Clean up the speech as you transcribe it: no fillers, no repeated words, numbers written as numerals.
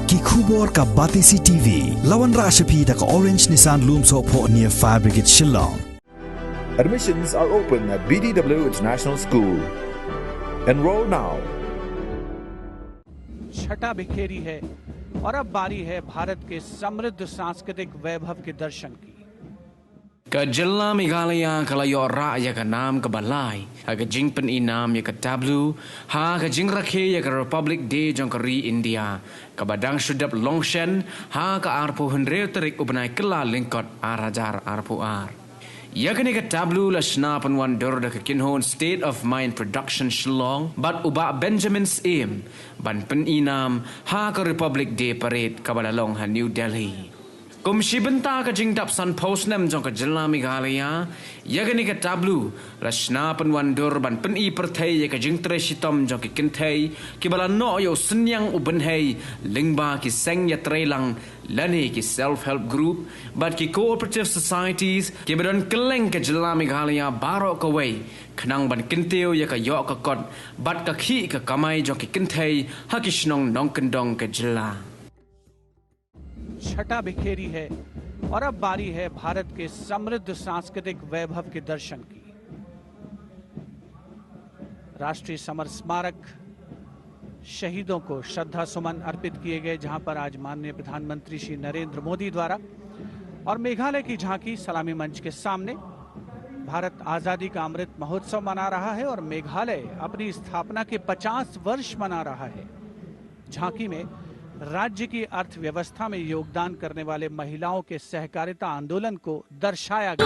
Ki khubor ka Batisi TV. Lawan Rashapi da ka Orange Nissan Lumso po near Fire Brigade Shillong. Admissions are open at BDW International School. Enroll now. छटा बिखेरी है और अब बारी है भारत के समृद्ध सांस्कृतिक वैभव के दर्शन की। Ke Jilla Meghalaya kalayo raya ke nam ke balai ha ke jing pen inam ya ke tablu ha ke jing rakhe ya ke Republic Day jong ke ri India ke badang sudap longshen ha ke arpo henre terik ubenai kela lingkot arajar arpo ar ya ke ni ke tablu la snapan wan dor de ke kinhon State of Mind Production Shillong bat uba Benjamin's aim ban pen inam ha ke Republic Day parade ke balalong ha New Delhi. Komisi benta ke jing dap san post nem jong ke Jilla Meghalaya ya ke ni ke tablu rasna penwan dur ban pen i perthai ya ke jing tre sitom jong ke kinthai ki bala no yo senyang uben hei lingba ki seng ya trelang lani ki self help group but ki cooperative societies ki bedon keleng ke Jilla Meghalaya barok ke wei kenang ban kinteu ya ke yok ke kot bat ke khi ke kamai jong ke kinthai ha ki snong nong kendong ke Jilla. छटा बिखेरी है और अब बारी है भारत के समृद्ध सांस्कृतिक वैभव के दर्शन की। राष्ट्रीय समर स्मारक शहीदों को श्रद्धा सुमन अर्पित किए गए, जहां पर आज माननीय प्रधानमंत्री श्री नरेंद्र मोदी द्वारा और मेघालय की झांकी सलामी मंच के सामने भारत आजादी का अमृत महोत्सव मना रहा है और मेघालय अपनी स्थापना के 50 वर्ष मना रहा है। झांकी में राज्य की अर्थव्यवस्था में योगदान करने वाले महिलाओं के सहकारिता आंदोलन को दर्शाया गया।